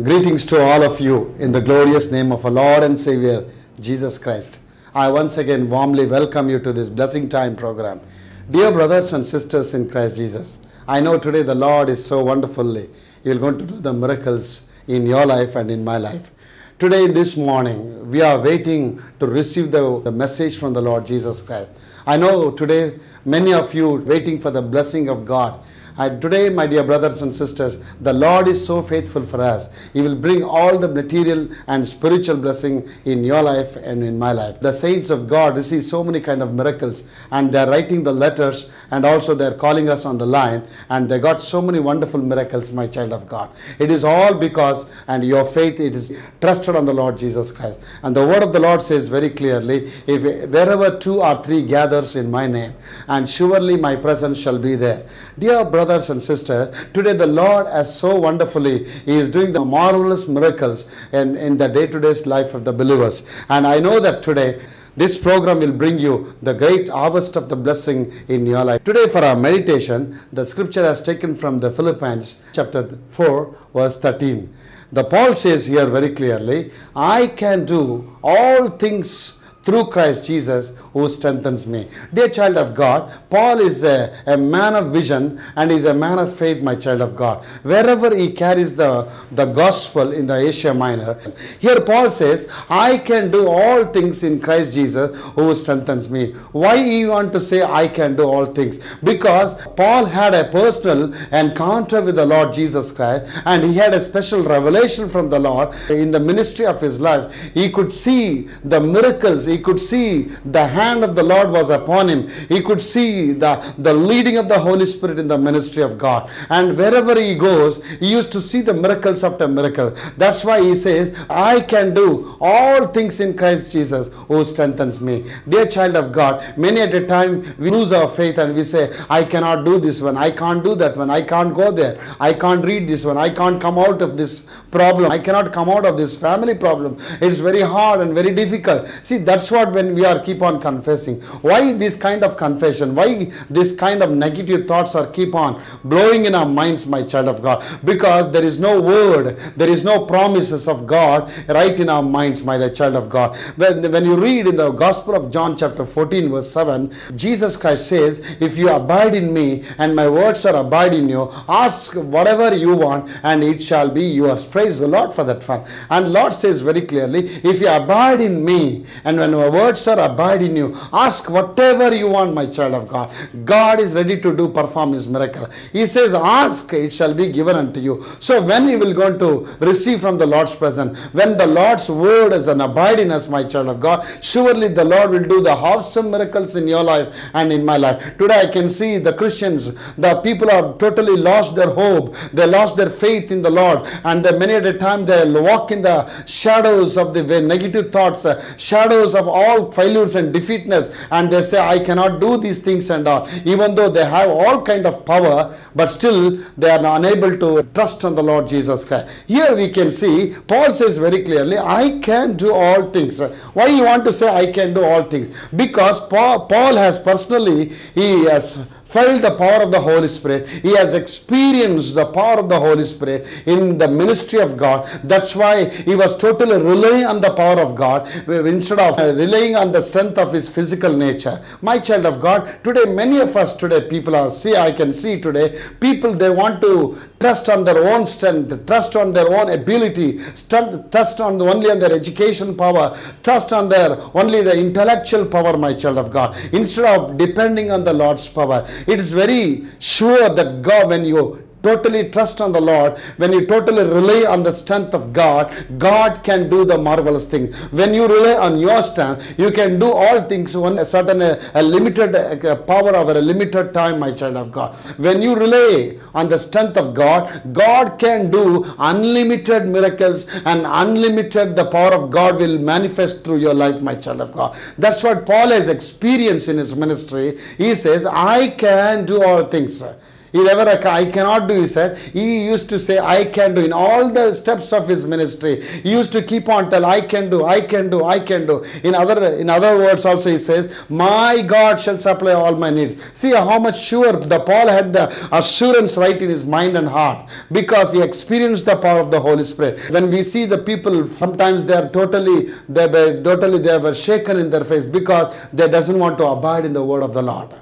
Greetings to all of you in the glorious name of our Lord and Savior, Jesus Christ. I once again warmly welcome you to this Blessing Time program. Dear brothers and sisters in Christ Jesus, I know today the Lord is so wonderfully, He is going to do the miracles in your life and in my life. Today, this morning, we are waiting to receive the message from the Lord Jesus Christ. I know today many of you waiting for the blessing of God. And today, my dear brothers and sisters, the Lord is so faithful for us. He will bring all the material and spiritual blessing in your life and in my life. The saints of God receive so many kind of miracles, and they are writing the letters, and also they are calling us on the line, and they got so many wonderful miracles, my child of God. It is all because, and your faith, it is trusted on the Lord Jesus Christ. And the word of the Lord says very clearly, if wherever 2 or 3 gathers in my name, and surely my presence shall be there. Dear brothers and sisters, today the Lord has so wonderfully, He is doing the marvelous miracles in the day-to-day life of the believers. And I know that today this program will bring you the great harvest of the blessing in your life. Today for our meditation, the scripture has taken from the Philippians chapter 4 verse 13. The Paul says here very clearly, I can do all things through Christ Jesus who strengthens me. Dear child of God, Paul is a man of vision and is a man of faith, my child of God. Wherever he carries the gospel in the Asia Minor, here Paul says, I can do all things in Christ Jesus who strengthens me. Why you want to say I can do all things? Because Paul had a personal encounter with the Lord Jesus Christ, and he had a special revelation from the Lord in the ministry of his life. He could see the miracles. He could see the hand of the Lord was upon him. He could see the leading of the Holy Spirit in the ministry of God. And wherever he goes, he used to see the miracles after miracle. That's why he says, I can do all things in Christ Jesus who strengthens me. Dear child of God, many at a time we lose our faith and we say, I cannot do this one, I can't do that one, I can't go there, I can't read this one, I can't come out of this problem, I cannot come out of this family problem. It's very hard and very difficult. See, that's what when we are keep on confessing. Why this kind of confession? Why this kind of negative thoughts are keep on blowing in our minds, my child of God? Because there is no word, there is no promises of God right in our minds, my dear child of God. When you read in the Gospel of John chapter 14 verse 7, Jesus Christ says, if you abide in me and my words are abide in you, ask whatever you want and it shall be yours. Praise the Lord for that one. And Lord says very clearly, if you abide in me and when my words are abide in you, ask whatever you want, my child of God. God is ready to perform His miracle. He says, ask, it shall be given unto you. So when you will going to receive from the Lord's presence, when the Lord's word is an abide in us, my child of God, surely the Lord will do the awesome miracles in your life and in my life. Today I can see the Christians, the people are totally lost their hope. They lost their faith in the Lord, and many at a time they walk in the shadows of the negative thoughts, shadows of all failures and defeatness, and they say, I cannot do these things and all. Even though they have all kind of power, but still they are unable to trust on the Lord Jesus Christ. Here we can see, Paul says very clearly, I can do all things. Why you want to say I can do all things? Because Paul has personally, he has felt the power of the Holy Spirit. He has experienced the power of the Holy Spirit in the ministry of God. That's why he was totally relying on the power of God instead of relying on the strength of his physical nature. My child of God, today many of us today, people are, I can see today, people they want to trust on their own strength, trust on their own ability, trust on only on their education power, trust on their only the intellectual power, my child of God, instead of depending on the Lord's power. It is very sure that God, when you totally trust on the Lord, when you totally rely on the strength of God, God can do the marvelous things. When you rely on your strength, you can do all things on a certain a limited power over a limited time, my child of God. When you rely on the strength of God, God can do unlimited miracles, and unlimited the power of God will manifest through your life, my child of God. That's what Paul has experienced in his ministry. He says, I can do all things. He never, I cannot do, he said. He used to say, I can do. In all the steps of his ministry, he used to keep on telling, I can do, I can do, I can do. In other words also he says, my God shall supply all my needs. See how much sure the Paul had the assurance right in his mind and heart, because he experienced the power of the Holy Spirit. When we see the people, sometimes they were shaken in their face because they doesn't want to abide in the word of the Lord.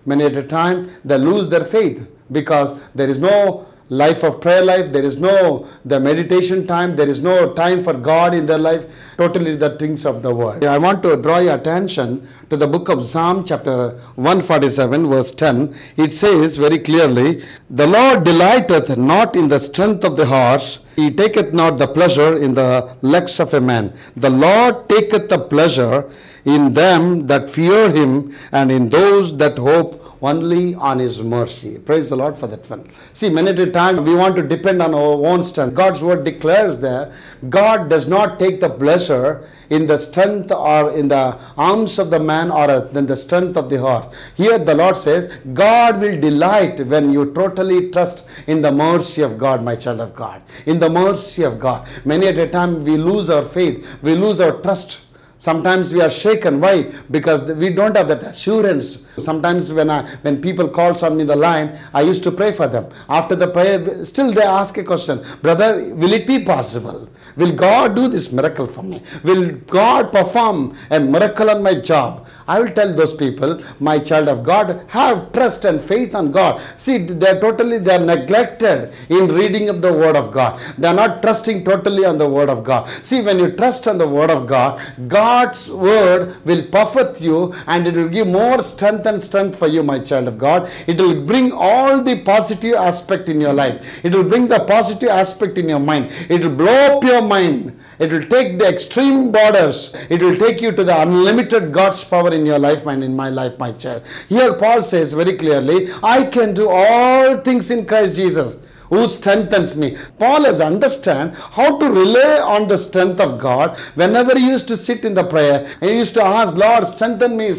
Many at a time they lose their faith because there is no life of prayer life, there is no the meditation time, there is no time for God in their life, totally the things of the world. I want to draw your attention to the book of Psalm chapter 147 verse 10. It says very clearly, the Lord delighteth not in the strength of the horse, he taketh not the pleasure in the legs of a man. The Lord taketh the pleasure in them that fear him, and in those that hope only on his mercy. Praise the Lord for that one. See, many at a time we want to depend on our own strength. God's word declares there, God does not take the pleasure in the strength or in the arms of the man or in the strength of the horse. Here the Lord says, God will delight when you totally trust in the mercy of God, my child of God. In the mercy of God. Many at a time we lose our faith, we lose our trust. Sometimes we are shaken. Why? Because we don't have that assurance. Sometimes when people call on me the line, I used to pray for them. After the prayer, still they ask a question. Brother, will it be possible? Will God do this miracle for me? Will God perform a miracle on my job? I will tell those people, my child of God, have trust and faith on God. See, they are neglected in reading of the word of God. They are not trusting totally on the word of God. See, when you trust on the word of God, God's word will perfect you, and it will give more strength and strength for you, my child of God. It will bring all the positive aspect in your life. It will bring the positive aspect in your mind. It will blow up your mind. It will take the extreme borders. It will take you to the unlimited God's power in your life and in my life, my child. Here Paul says very clearly, I can do all things in Christ Jesus who strengthens me. Paul has understand how to rely on the strength of God. Whenever he used to sit in the prayer, he used to ask, Lord, strengthen me,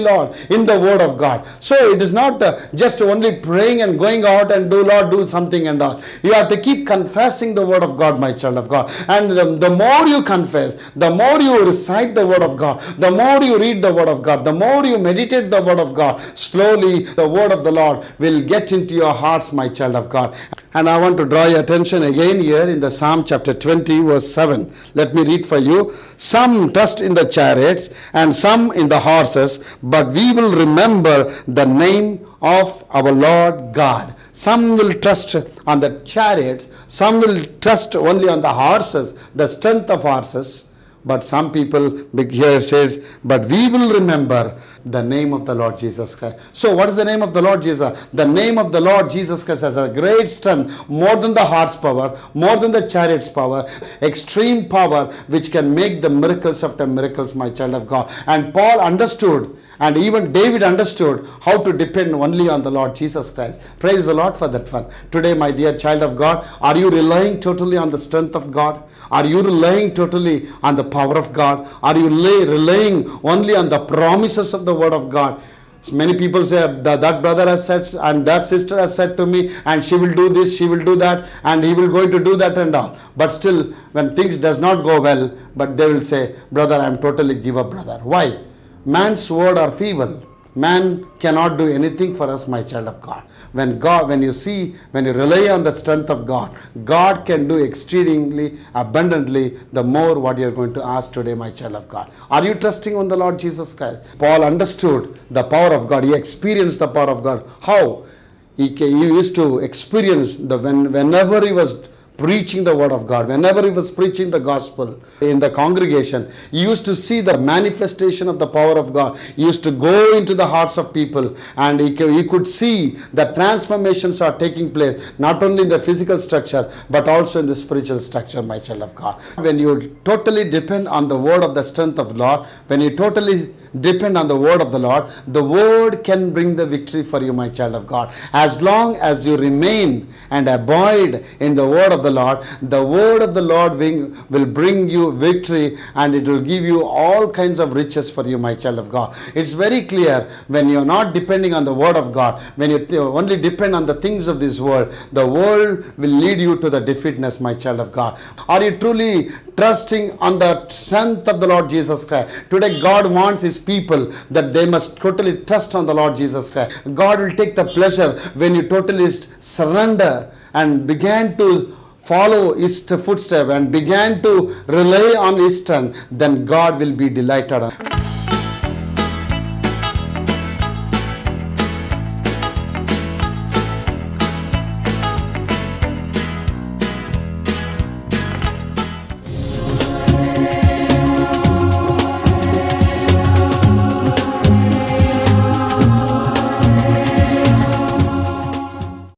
Lord, in the word of God. So it is not just only praying and going out and Lord, do something and all. You have to keep confessing the word of God, my child of God. And the more you confess, the more you recite the word of God, the more you read the word of God, the more you meditate the word of God, slowly the word of the Lord will get into your hearts, my child of God. And I want to draw your attention again here in the Psalm chapter 20 verse 7. Let me read for you. Some trust in the chariots and some in the horses, but we will remember the name of our Lord God. Some will trust on the chariots, some will trust only on the horses, the strength of horses. But some people here says, but we will remember the name of the Lord Jesus Christ. So what is the name of the Lord Jesus? The name of the Lord Jesus Christ has a great strength, more than the horse power, more than the chariot's power, extreme power, which can make the miracles after miracles, my child of God. And Paul understood, and even David understood how to depend only on the Lord Jesus Christ. Praise the Lord for that one. Today, my dear child of God, are you relying totally on the strength of God? Are you relying totally on the power of God? Are you relying only on the promises of the word of God? Many people say that brother has said and that sister has said to me, and she will do this, she will do that, and he will going to do that and all. But still, when things does not go well, but they will say, brother, I am totally give up, brother. Why? Man's word are feeble. Man cannot do anything for us, my child of God. When you rely on the strength of God, God can do exceedingly abundantly the more what you are going to ask today, my child of God. Are you trusting on the Lord Jesus Christ? Paul understood the power of God. He experienced the power of God. How? He used to experience whenever he was preaching the word of God, whenever he was preaching the gospel in the congregation, he used to see the manifestation of the power of God. He used to go into the hearts of people, and he could see the transformations are taking place, not only in the physical structure, but also in the spiritual structure, my child of God. When you totally depend on the word of the strength of Lord, when you totally depend on the word of the Lord, the word can bring the victory for you, my child of God. As long as you remain and abide in the word of the word of the Lord will bring you victory, and it will give you all kinds of riches for you, my child of God. It's very clear, when you're not depending on the word of God, when you only depend on the things of this world, the world will lead you to the defeatness, my child of God. Are you truly trusting on the strength of the Lord Jesus Christ? Today God wants his people that they must totally trust on the Lord Jesus Christ. God will take the pleasure when you totally surrender and began to follow his footsteps and began to rely on his strength. Then God will be delighted on.